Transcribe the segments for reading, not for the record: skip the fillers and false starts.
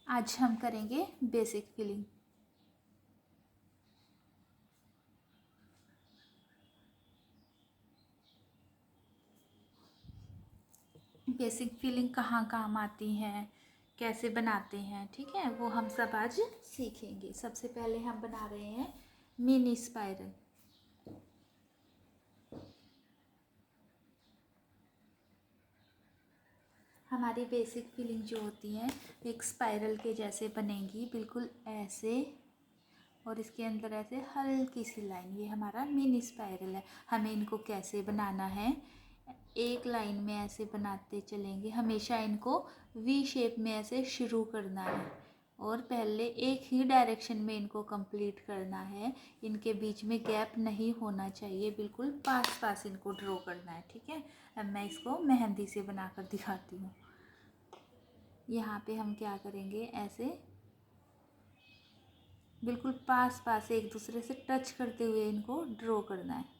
आज हम करेंगे बेसिक फिलिंग। बेसिक फिलिंग कहाँ काम आती है, कैसे बनाते हैं, ठीक है, वो हम सब आज सीखेंगे। सबसे पहले हम बना रहे हैं मिनी स्पाइरल। हमारी बेसिक फिलिंग जो होती है एक स्पाइरल के जैसे बनेगी, बिल्कुल ऐसे, और इसके अंदर ऐसे हल्की सी लाइन। ये हमारा मिनी स्पाइरल है। हमें इनको कैसे बनाना है, एक लाइन में ऐसे बनाते चलेंगे। हमेशा इनको वी शेप में ऐसे शुरू करना है और पहले एक ही डायरेक्शन में इनको कंप्लीट करना है। इनके बीच में गैप नहीं होना चाहिए, बिल्कुल पास पास इनको ड्रॉ करना है, ठीक है। अब मैं इसको मेहंदी से बनाकर दिखाती हूँ। यहाँ पे हम क्या करेंगे, ऐसे बिल्कुल पास पास एक दूसरे से टच करते हुए इनको ड्रॉ करना है।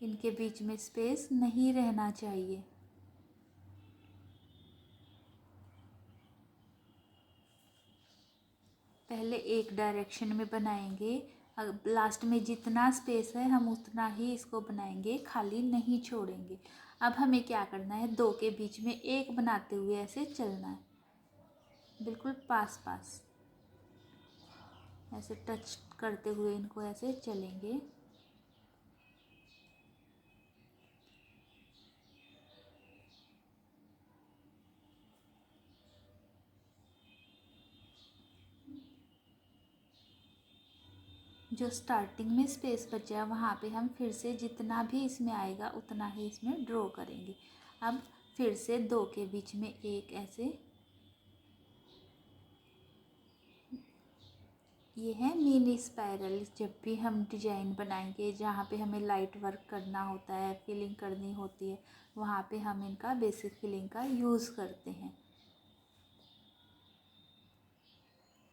इनके बीच में स्पेस नहीं रहना चाहिए। पहले एक डायरेक्शन में बनाएंगे, लास्ट में जितना स्पेस है हम उतना ही इसको बनाएंगे, खाली नहीं छोड़ेंगे। अब हमें क्या करना है, दो के बीच में एक बनाते हुए ऐसे चलना है, बिल्कुल पास पास ऐसे टच करते हुए इनको ऐसे चलेंगे। जो स्टार्टिंग में स्पेस बचा है वहाँ पे हम फिर से जितना भी इसमें आएगा उतना ही इसमें ड्रॉ करेंगे। अब फिर से दो के बीच में एक ऐसे, ये है मिनी स्पाइरल। जब भी हम डिजाइन बनाएंगे जहाँ पे हमें लाइट वर्क करना होता है, फिलिंग करनी होती है, वहाँ पे हम इनका बेसिक फिलिंग का यूज़ करते हैं।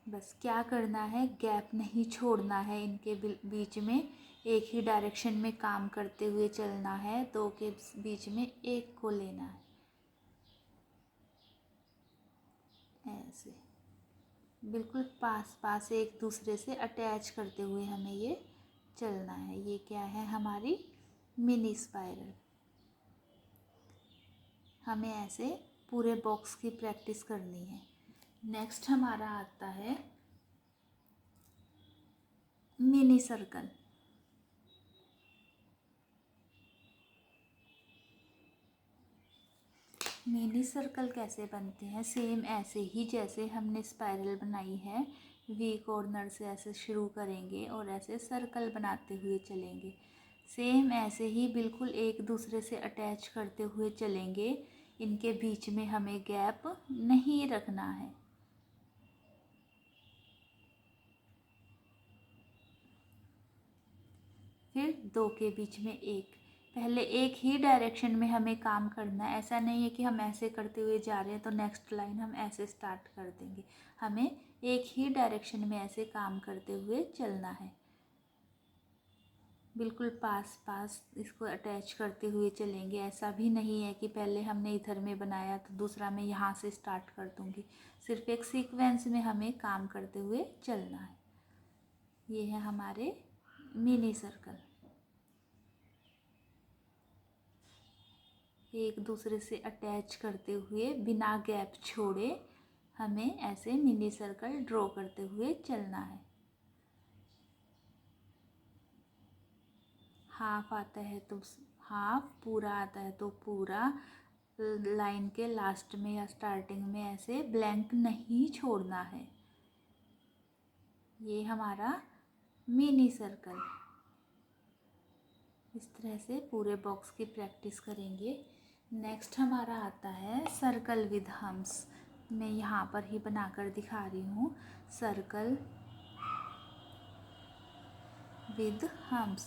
बस क्या करना है, गैप नहीं छोड़ना है इनके बीच में, एक ही डायरेक्शन में काम करते हुए चलना है। दो के बीच में एक को लेना है ऐसे, बिल्कुल पास पास एक दूसरे से अटैच करते हुए हमें ये चलना है। ये क्या है, हमारी मिनी स्पाइरल। हमें ऐसे पूरे बॉक्स की प्रैक्टिस करनी है। नेक्स्ट हमारा आता है मिनी सर्कल। मिनी सर्कल कैसे बनते हैं, सेम ऐसे ही जैसे हमने स्पाइरल बनाई है। वी कॉर्नर से ऐसे शुरू करेंगे और ऐसे सर्कल बनाते हुए चलेंगे। सेम ऐसे ही बिल्कुल एक दूसरे से अटैच करते हुए चलेंगे। इनके बीच में हमें गैप नहीं रखना है। फिर दो के बीच में एक, पहले एक ही डायरेक्शन में हमें काम करना है। ऐसा नहीं है कि हम ऐसे करते हुए जा रहे हैं तो नेक्स्ट लाइन हम ऐसे स्टार्ट कर देंगे। हमें एक ही डायरेक्शन में ऐसे काम करते हुए चलना है, बिल्कुल पास पास इसको अटैच करते हुए चलेंगे। ऐसा भी नहीं है कि पहले हमने इधर में बनाया तो दूसरा मैं यहाँ से स्टार्ट कर दूँगी। सिर्फ एक सीक्वेंस में हमें काम करते हुए चलना है। ये है हमारे मिनी सर्कल। एक दूसरे से अटैच करते हुए बिना गैप छोड़े हमें ऐसे मिनी सर्कल ड्रॉ करते हुए चलना है। हाफ आता है तो हाफ, पूरा आता है तो पूरा। लाइन के लास्ट में या स्टार्टिंग में ऐसे ब्लैंक नहीं छोड़ना है। ये हमारा मिनी सर्कल। इस तरह से पूरे बॉक्स की प्रैक्टिस करेंगे। नेक्स्ट हमारा आता है सर्कल विद हम्स। मैं यहाँ पर ही बनाकर दिखा रही हूँ, सर्कल विद हम्स।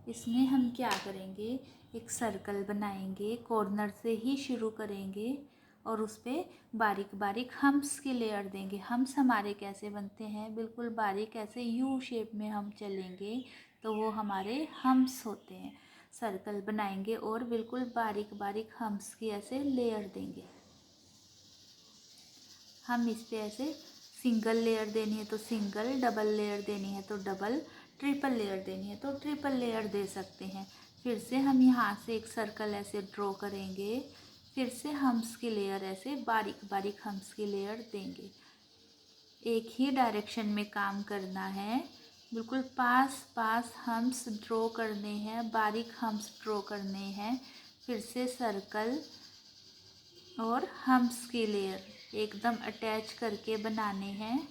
इसमें हम क्या करेंगे, एक सर्कल बनाएंगे, कॉर्नर से ही शुरू करेंगे और उस पर बारीक बारीक हम्स की लेयर देंगे। हम्स हमारे कैसे बनते हैं, बिल्कुल बारीक ऐसे यू शेप में हम चलेंगे तो वो हमारे हम्स होते हैं। सर्कल बनाएंगे और बिल्कुल बारीक बारीक हम्स की ऐसे लेयर देंगे। हम इस पे ऐसे सिंगल लेयर देनी है तो सिंगल, डबल लेयर देनी है तो डबल, ट्रिपल लेयर देनी है तो ट्रिपल लेयर दे सकते हैं। फिर से हम यहाँ से एक सर्कल ऐसे ड्रॉ करेंगे, फिर से हम्स की लेयर ऐसे बारीक बारीक हम्स की लेयर देंगे। एक ही डायरेक्शन में काम करना है, बिल्कुल पास पास हम्स ड्रॉ करने हैं, बारीक हम्स ड्रॉ करने हैं। फिर से सर्कल और हम्स की लेयर एकदम अटैच करके बनाने हैं।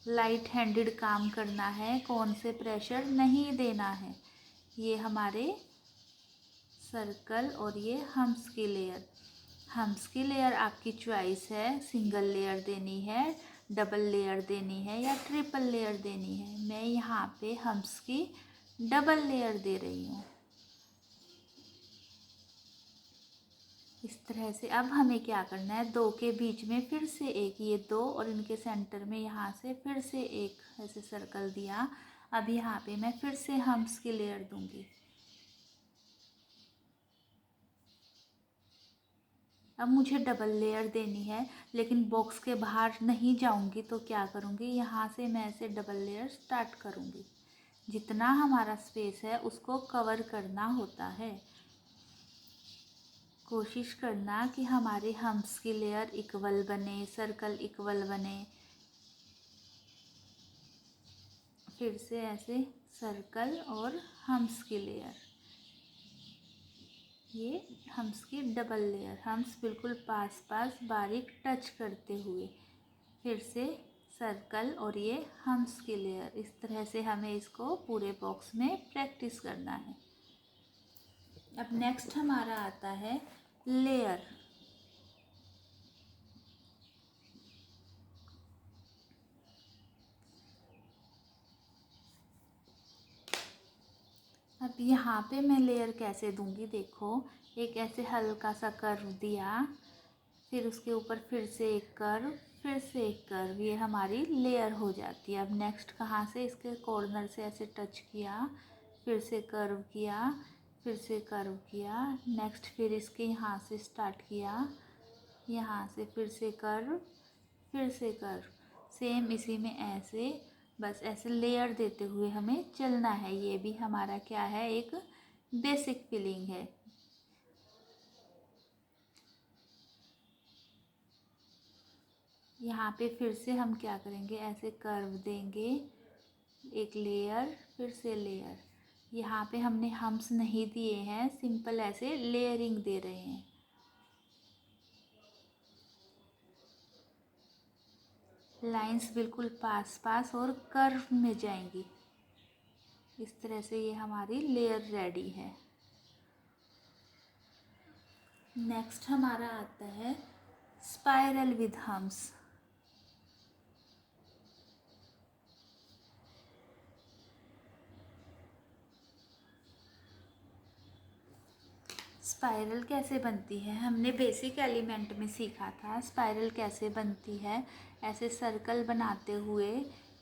लाइट हैंडेड काम करना है, कौन से प्रेशर नहीं देना है। ये हमारे सर्कल और ये हम्स की लेयर। हम्स की लेयर आपकी चॉइस है, सिंगल लेयर देनी है, डबल लेयर देनी है या ट्रिपल लेयर देनी है। मैं यहाँ पे हम्स की डबल लेयर दे रही हूँ। इस तरह से अब हमें क्या करना है, दो के बीच में फिर से एक, ये दो और इनके सेंटर में यहाँ से फिर से एक ऐसे सर्कल दिया। अब यहाँ पे मैं फिर से हम्स की लेयर दूंगी। अब मुझे डबल लेयर देनी है, लेकिन बॉक्स के बाहर नहीं जाऊंगी तो क्या करूँगी, यहाँ से मैं ऐसे डबल लेयर स्टार्ट करूँगी। जितना हमारा स्पेस है उसको कवर करना होता है। कोशिश करना कि हमारे हम्स की लेयर इक्वल बने, सर्कल इक्वल बने। फिर से ऐसे सर्कल और हम्स की लेयर, ये हम्स की डबल लेयर, हम्स बिल्कुल पास पास बारीक टच करते हुए। फिर से सर्कल और ये हम्स की लेयर। इस तरह से हमें इसको पूरे बॉक्स में प्रैक्टिस करना है। अब नेक्स्ट हमारा आता है लेयर। अब यहाँ पे मैं लेयर कैसे दूंगी, देखो एक ऐसे हल्का सा कर्व दिया, फिर उसके ऊपर फिर से एक कर्व, फिर से एक कर्व, ये हमारी लेयर हो जाती है। अब नेक्स्ट कहाँ से, इसके कॉर्नर से ऐसे टच किया, फिर से कर्व किया, फिर से कर्व किया। नेक्स्ट फिर इसके यहाँ से स्टार्ट किया, यहाँ से फिर से कर्व, फिर से कर्व। सेम इसी में ऐसे बस ऐसे लेयर देते हुए हमें चलना है। ये भी हमारा क्या है, एक बेसिक फिलिंग है। यहाँ पे फिर से हम क्या करेंगे, ऐसे कर्व देंगे, एक लेयर, फिर से लेयर। यहाँ पे हमने हम्स नहीं दिए हैं, सिंपल ऐसे लेयरिंग दे रहे हैं। लाइंस बिल्कुल पास पास और कर्व में जाएंगी। इस तरह से ये हमारी लेयर रेडी है। नेक्स्ट हमारा आता है स्पाइरल विद हम्स। स्पाइरल कैसे बनती है, हमने बेसिक एलिमेंट में सीखा था स्पाइरल कैसे बनती है। ऐसे सर्कल बनाते हुए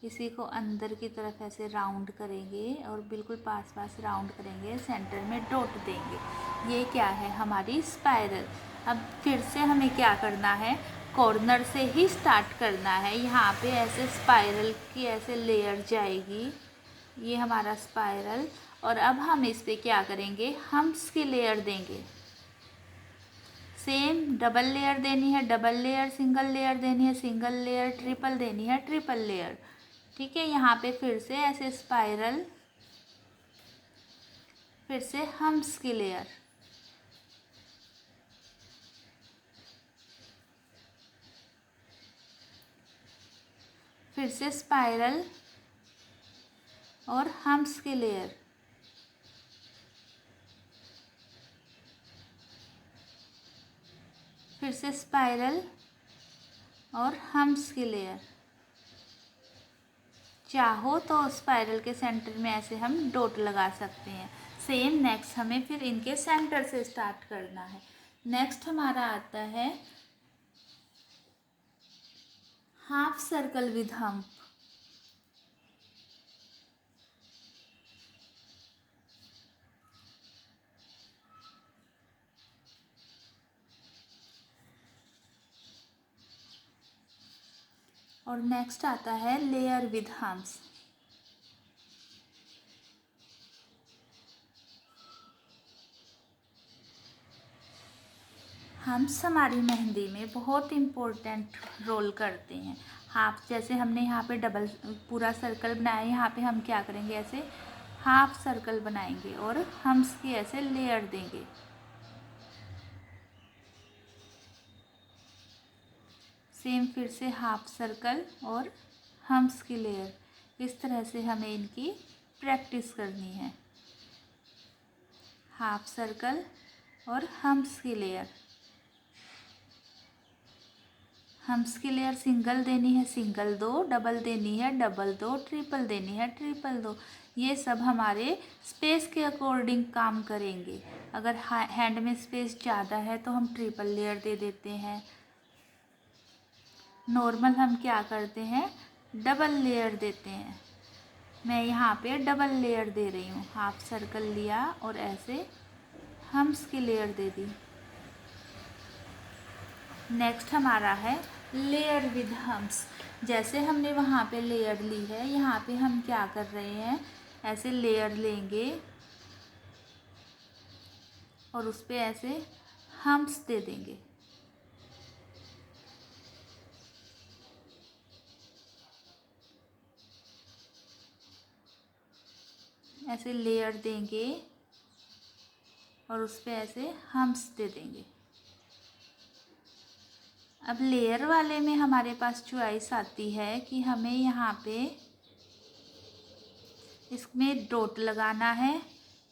इसी को अंदर की तरफ ऐसे राउंड करेंगे और बिल्कुल पास पास राउंड करेंगे, सेंटर में डॉट देंगे। ये क्या है, हमारी स्पाइरल। अब फिर से हमें क्या करना है, कॉर्नर से ही स्टार्ट करना है। यहाँ पे ऐसे स्पाइरल की ऐसे लेयर जाएगी, ये हमारा स्पाइरल। और अब हम इस पे क्या करेंगे, हम्स की लेयर देंगे। सेम डबल लेयर देनी है, डबल लेयर, सिंगल लेयर देनी है, सिंगल लेयर, ट्रिपल देनी है, ट्रिपल लेयर। ठीक है, यहाँ पे फिर से ऐसे स्पाइरल, फिर से हम्स की लेयर, फिर से स्पाइरल और हम्स की लेयर, फिर से स्पाइरल और हम्स की लेयर। चाहो तो स्पाइरल के सेंटर में ऐसे हम डॉट लगा सकते हैं। सेम नेक्स्ट हमें फिर इनके सेंटर से स्टार्ट करना है। नेक्स्ट हमारा आता है हाफ सर्कल विद हम्प। और नेक्स्ट आता है लेयर विद हम्स। हम्स हमारी मेहंदी में बहुत इम्पोर्टेंट रोल करते हैं। हाफ, जैसे हमने यहाँ पे डबल पूरा सर्कल बनाया, यहाँ पे हम क्या करेंगे, ऐसे हाफ सर्कल बनाएंगे और हम्स की ऐसे लेयर देंगे। सेम फिर से हाफ सर्कल और हम्स की लेयर। इस तरह से हमें इनकी प्रैक्टिस करनी है। हाफ सर्कल और हम्स की लेयर। हम्स की लेयर सिंगल देनी है सिंगल दो, डबल देनी है डबल दो, ट्रिपल देनी है ट्रिपल दो। ये सब हमारे स्पेस के अकॉर्डिंग काम करेंगे। अगर हैंड में स्पेस ज़्यादा है तो हम ट्रिपल लेयर दे देते हैं। नॉर्मल हम क्या करते हैं, डबल लेयर देते हैं। मैं यहाँ पे डबल लेयर दे रही हूँ। हाफ सर्कल लिया और ऐसे हम्स की लेयर दे दी। नेक्स्ट हमारा है लेयर विद हम्स। जैसे हमने वहाँ पे लेयर ली है, यहाँ पे हम क्या कर रहे हैं, ऐसे लेयर लेंगे और उस पर ऐसे हम्स दे देंगे। ऐसे लेयर देंगे और उस पर ऐसे हम्स दे देंगे। अब लेयर वाले में हमारे पास चॉइस आती है कि हमें यहाँ पे इसमें डॉट लगाना है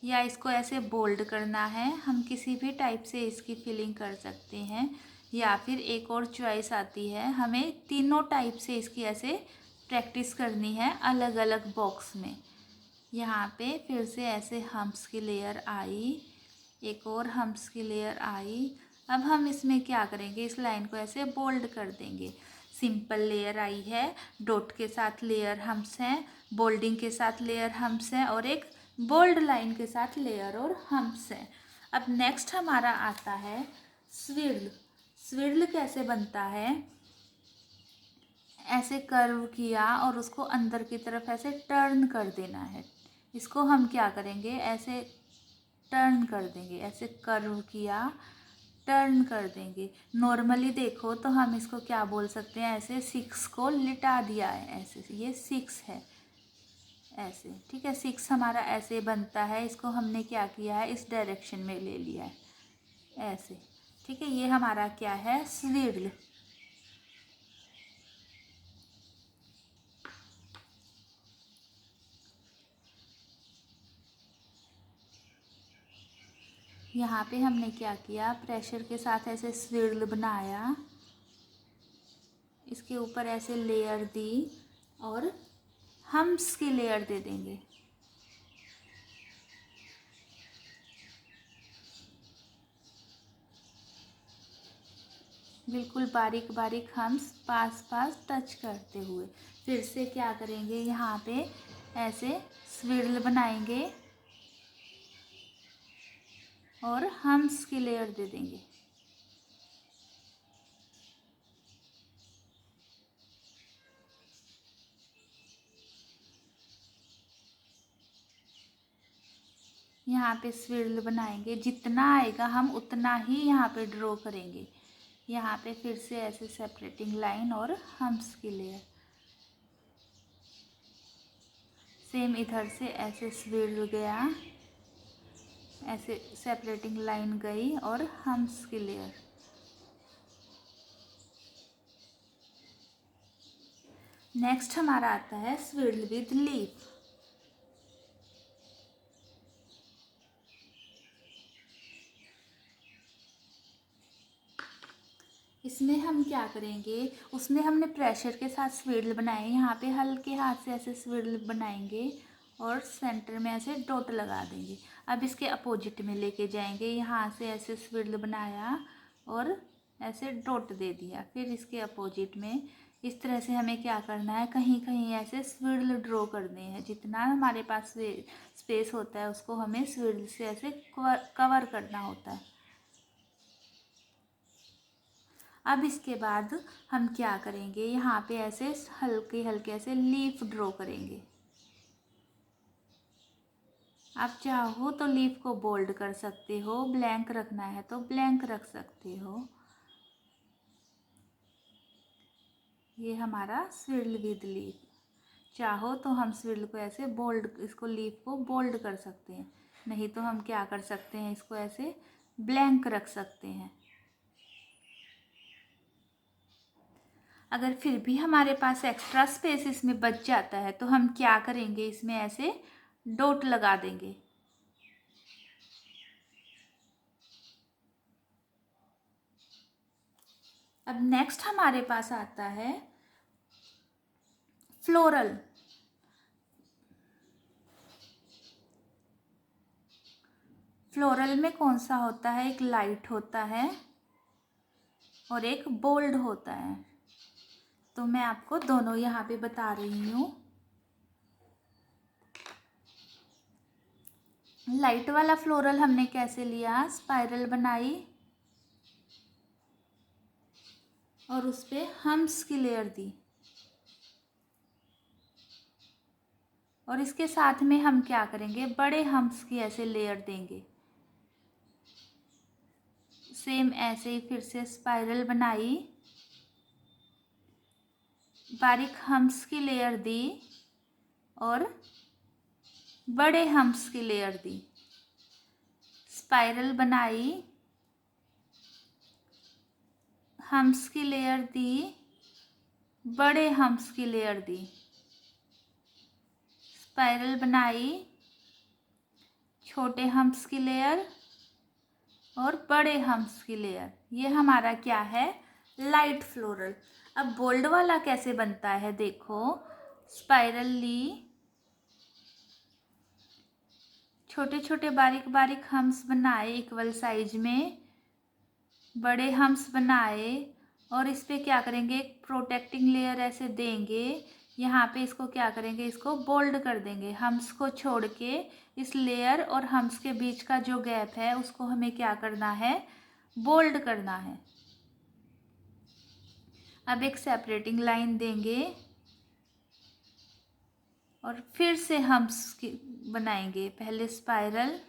या इसको ऐसे बोल्ड करना है। हम किसी भी टाइप से इसकी फिलिंग कर सकते हैं। या फिर एक और चॉइस आती है, हमें तीनों टाइप से इसकी ऐसे प्रैक्टिस करनी है अलग अलग बॉक्स में। यहाँ पे फिर से ऐसे हम्स की लेयर आई, एक और हम्स की लेयर आई। अब हम इसमें क्या करेंगे, इस लाइन को ऐसे बोल्ड कर देंगे। सिंपल लेयर आई है, डॉट के साथ लेयर हम्स हैं, बोल्डिंग के साथ लेयर हम्स हैं और एक बोल्ड लाइन के साथ लेयर और हम्स हैं। अब नेक्स्ट हमारा आता है स्विर्ल। स्विर्ल कैसे बनता है, ऐसे कर्व किया और उसको अंदर की तरफ ऐसे टर्न कर देना है। इसको हम क्या करेंगे, ऐसे टर्न कर देंगे। ऐसे कर्व किया, टर्न कर देंगे। नॉर्मली देखो तो हम इसको क्या बोल सकते हैं, ऐसे 6 को लिटा दिया है, ऐसे ये 6 है ऐसे, ठीक है। 6 हमारा ऐसे बनता है। इसको हमने क्या किया है, इस डायरेक्शन में ले लिया है ऐसे, ठीक है। ये हमारा क्या है, स्विर्ल। यहाँ पे हमने क्या किया, प्रेशर के साथ ऐसे स्विर्ल बनाया, इसके ऊपर ऐसे लेयर दी और हम्स की लेयर दे देंगे। बिल्कुल बारीक बारीक हम्स पास पास टच करते हुए। फिर से क्या करेंगे, यहाँ पे ऐसे स्विर्ल बनाएंगे और हम्स की लेयर दे देंगे। यहाँ पे स्विर्ल बनाएंगे, जितना आएगा हम उतना ही यहाँ पे ड्रॉ करेंगे। यहाँ पे फिर से ऐसे सेपरेटिंग लाइन और हम्स की लेयर। सेम इधर से ऐसे स्विर्ल गया, ऐसे सेपरेटिंग लाइन गई और हम्स की लेयर। नेक्स्ट हमारा आता है स्विर्ल विद लीफ। इसमें हम क्या करेंगे, उसमें हमने प्रेशर के साथ स्विर्ल बनाए, यहाँ पे हल्के हाथ से ऐसे स्विर्ल बनाएंगे और सेंटर में ऐसे डॉट लगा देंगे। अब इसके अपोजिट में लेके जाएंगे, यहाँ से ऐसे स्विर्ल बनाया और ऐसे डॉट दे दिया। फिर इसके अपोजिट में इस तरह से हमें क्या करना है, कहीं कहीं ऐसे स्विर्ल ड्रॉ करने हैं। जितना हमारे पास स्पेस होता है उसको हमें स्विर्ल से ऐसे कवर करना होता है। अब इसके बाद हम क्या करेंगे, यहाँ पे ऐसे हल्के हल्के ऐसे लीफ ड्रॉ करेंगे। आप चाहो तो लीफ को बोल्ड कर सकते हो, ब्लैंक रखना है तो ब्लैंक रख सकते हो। ये हमारा स्विर्ल विद लीफ। चाहो तो हम स्विर्ल को ऐसे बोल्ड, इसको लीफ को बोल्ड कर सकते हैं, नहीं तो हम क्या कर सकते हैं, इसको ऐसे ब्लैंक रख सकते हैं। अगर फिर भी हमारे पास एक्स्ट्रा स्पेस इसमें बच जाता है तो हम क्या करेंगे, इसमें ऐसे डॉट लगा देंगे। अब नेक्स्ट हमारे पास आता है फ्लोरल। फ्लोरल में कौन सा होता है, एक लाइट होता है और एक बोल्ड होता है। तो मैं आपको दोनों यहाँ पे बता रही हूँ। लाइट वाला फ्लोरल हमने कैसे लिया, स्पाइरल बनाई और उस पर हम्स की लेयर दी, और इसके साथ में हम क्या करेंगे, बड़े हम्स की ऐसे लेयर देंगे। सेम ऐसे ही फिर से स्पाइरल बनाई, बारीक हम्स की लेयर दी और बड़े हम्स की लेयर दी। स्पाइरल बनाई, हम्स की लेयर दी, बड़े हम्स की लेयर दी। स्पाइरल बनाई, छोटे हम्स की लेयर और बड़े हम्स की लेयर। ये हमारा क्या है, लाइट फ्लोरल। अब बोल्ड वाला कैसे बनता है, देखो, स्पाइरल ली, छोटे छोटे बारीक बारीक हम्स बनाए इक्वल साइज में, बड़े हम्स बनाए और इस पे क्या करेंगे, एक प्रोटेक्टिंग लेयर ऐसे देंगे। यहाँ पे इसको क्या करेंगे, इसको बोल्ड कर देंगे। हम्स को छोड़ के इस लेयर और हम्स के बीच का जो गैप है उसको हमें क्या करना है, बोल्ड करना है। अब एक सेपरेटिंग लाइन देंगे और फिर से हम्स की बनाएंगे। पहले स्पाइरल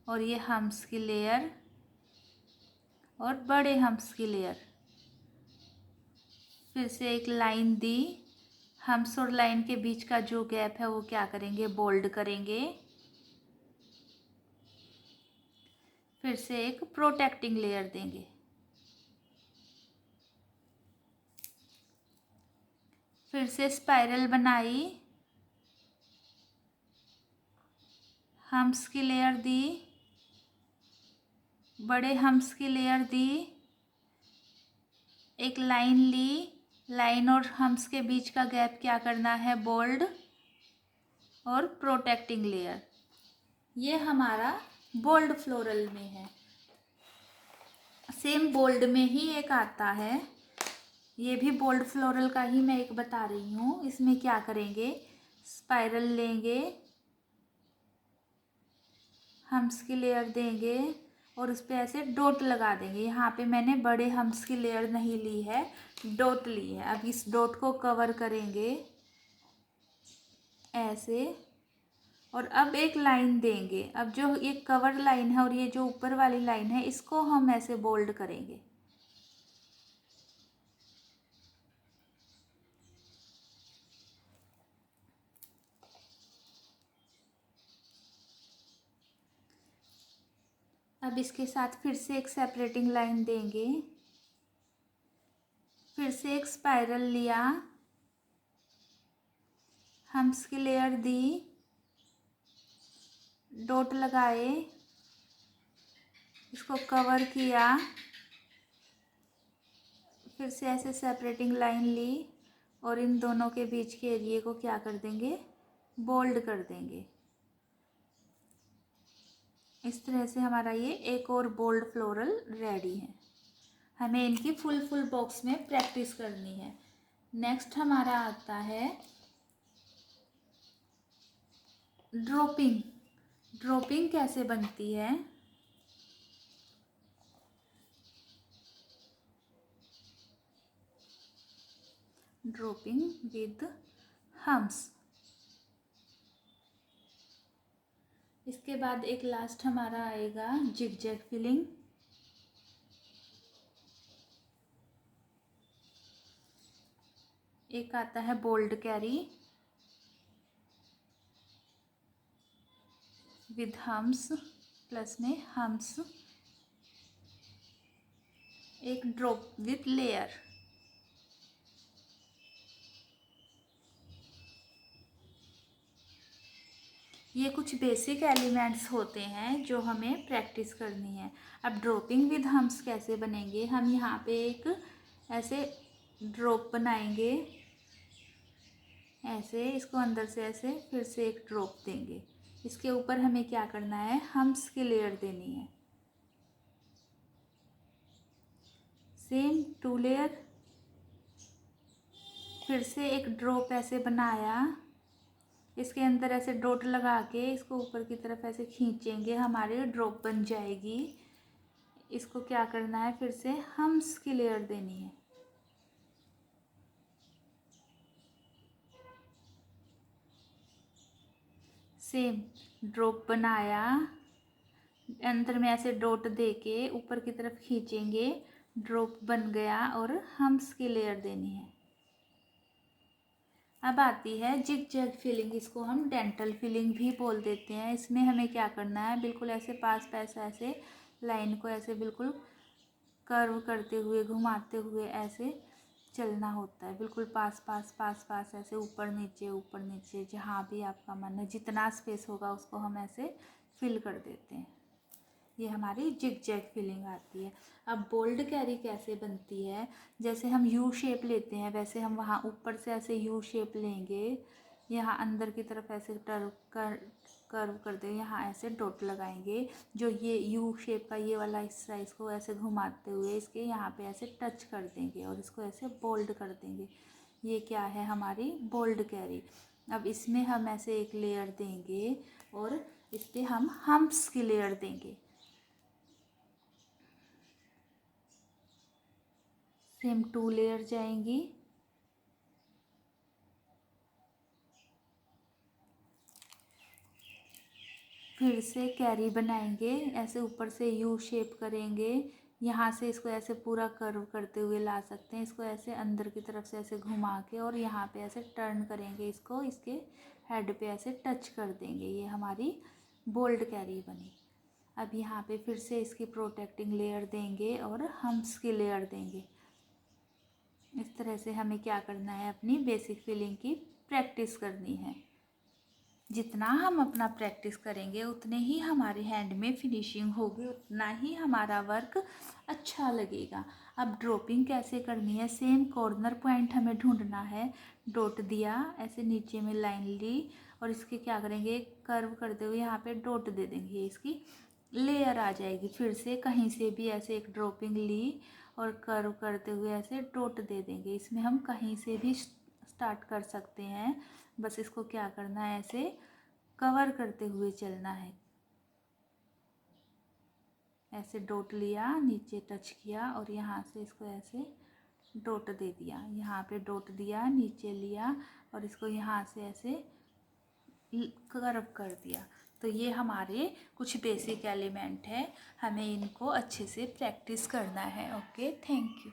और ये हम्स की लेयर और बड़े हम्स की लेयर, फिर से एक लाइन दी, हम्स और लाइन के बीच का जो गैप है वो क्या करेंगे, बोल्ड करेंगे। फिर से एक प्रोटेक्टिंग लेयर देंगे। फिर से स्पाइरल बनाई, हम्स की लेयर दी, बड़े हम्स की लेयर दी, एक लाइन ली, लाइन और हम्स के बीच का गैप क्या करना है, बोल्ड और प्रोटेक्टिंग लेयर। ये हमारा बोल्ड फ्लोरल में है। सेम बोल्ड में ही एक आता है, ये भी बोल्ड फ्लोरल का ही मैं एक बता रही हूँ। इसमें क्या करेंगे, स्पाइरल लेंगे, हम्स की लेयर देंगे और उस पर ऐसे डॉट लगा देंगे। यहाँ पे मैंने बड़े हम्स की लेयर नहीं ली है, डॉट ली है। अब इस डॉट को कवर करेंगे ऐसे और अब एक लाइन देंगे। अब जो ये कवर लाइन है और ये जो ऊपर वाली लाइन है इसको हम ऐसे बोल्ड करेंगे। अब इसके साथ फिर से एक सेपरेटिंग लाइन देंगे, फिर से एक स्पाइरल लिया, हम्स की लेयर दी, डॉट लगाए, इसको कवर किया, फिर से ऐसे सेपरेटिंग लाइन ली और इन दोनों के बीच के एरिए को क्या कर देंगे, बोल्ड कर देंगे। इस तरह से हमारा ये एक और बोल्ड फ्लोरल रेडी है। हमें इनकी फुल बॉक्स में प्रैक्टिस करनी है। नेक्स्ट हमारा आता है ड्रॉपिंग। ड्रॉपिंग कैसे बनती है, ड्रॉपिंग विद हम्स। इसके बाद एक लास्ट हमारा आएगा जिगजैग फिलिंग। एक आता है bold carry with hums, plus में हम्स। एक ड्रॉप विद लेयर। ये कुछ बेसिक एलिमेंट्स होते हैं जो हमें प्रैक्टिस करनी है। अब ड्रॉपिंग विद हम्स कैसे बनेंगे, हम यहाँ पे एक ऐसे ड्रॉप बनाएंगे, ऐसे इसको अंदर से ऐसे फिर से एक ड्रॉप देंगे। इसके ऊपर हमें क्या करना है, हम्स की लेयर देनी है। सेम 2 लेयर, फिर से एक ड्रॉप ऐसे बनाया, इसके अंदर ऐसे डॉट लगा के इसको ऊपर की तरफ ऐसे खींचेंगे, हमारी ड्रॉप बन जाएगी। इसको क्या करना है, फिर से हम्स की लेयर देनी है। सेम ड्रॉप बनाया, अंदर में ऐसे डॉट देके ऊपर की तरफ खींचेंगे, ड्रॉप बन गया और हम्स की लेयर देनी है। अब आती है जिग जैग फिलिंग, इसको हम डेंटल फिलिंग भी बोल देते हैं। इसमें हमें क्या करना है, बिल्कुल ऐसे पास पास ऐसे लाइन को ऐसे बिल्कुल कर्व करते हुए घुमाते हुए ऐसे चलना होता है। बिल्कुल पास पास पास पास ऐसे ऊपर नीचे जहाँ भी आपका मन है, जितना स्पेस होगा उसको हम ऐसे फिल कर देते हैं। ये हमारी जिग जैग फिलिंग आती है। अब बोल्ड कैरी कैसे बनती है, जैसे हम यू शेप लेते हैं वैसे हम वहाँ ऊपर से ऐसे यू शेप लेंगे, यहाँ अंदर की तरफ ऐसे कर्व कर दे, यहाँ ऐसे डॉट लगाएंगे। जो ये यू शेप का ये वाला हिस्सा, इसको ऐसे घुमाते हुए इसके यहाँ पे ऐसे टच कर देंगे और इसको ऐसे बोल्ड कर देंगे। ये क्या है, हमारी बोल्ड कैरी। अब इसमें हम ऐसे एक लेयर देंगे और इस पर हम हम्प्स की लेयर देंगे। सेम 2 लेयर जाएंगी। फिर से कैरी बनाएंगे, ऐसे ऊपर से यू शेप करेंगे, यहाँ से इसको ऐसे पूरा कर्व करते हुए ला सकते हैं। इसको ऐसे अंदर की तरफ से ऐसे घुमा के और यहाँ पे ऐसे टर्न करेंगे, इसको इसके हेड पे ऐसे टच कर देंगे। ये हमारी बोल्ड कैरी बनी। अब यहाँ पे फिर से इसकी प्रोटेक्टिंग लेयर देंगे और हम्प्स की लेयर देंगे। इस तरह से हमें क्या करना है, अपनी बेसिक फिलिंग की प्रैक्टिस करनी है। जितना हम अपना प्रैक्टिस करेंगे उतने ही हमारे हैंड में फिनिशिंग होगी, उतना ही हमारा वर्क अच्छा लगेगा। अब ड्रॉपिंग कैसे करनी है, सेम कॉर्नर पॉइंट हमें ढूंढना है। डॉट दिया, ऐसे नीचे में लाइन ली और इसके क्या करेंगे, कर्व करते हुए यहाँ पे डॉट दे देंगे, इसकी लेयर आ जाएगी। फिर से कहीं से भी ऐसे एक ड्रॉपिंग ली और कर्व करते हुए ऐसे डॉट दे देंगे। इसमें हम कहीं से भी स्टार्ट कर सकते हैं, बस इसको क्या करना है, ऐसे कवर करते हुए चलना है। ऐसे डॉट लिया, नीचे टच किया और यहाँ से इसको ऐसे डॉट दे दिया, यहाँ पे डॉट दिया, नीचे लिया और इसको यहाँ से ऐसे कर्व कर दिया। तो ये हमारे कुछ बेसिक एलिमेंट है, हमें इनको अच्छे से प्रैक्टिस करना है। Okay, thank you.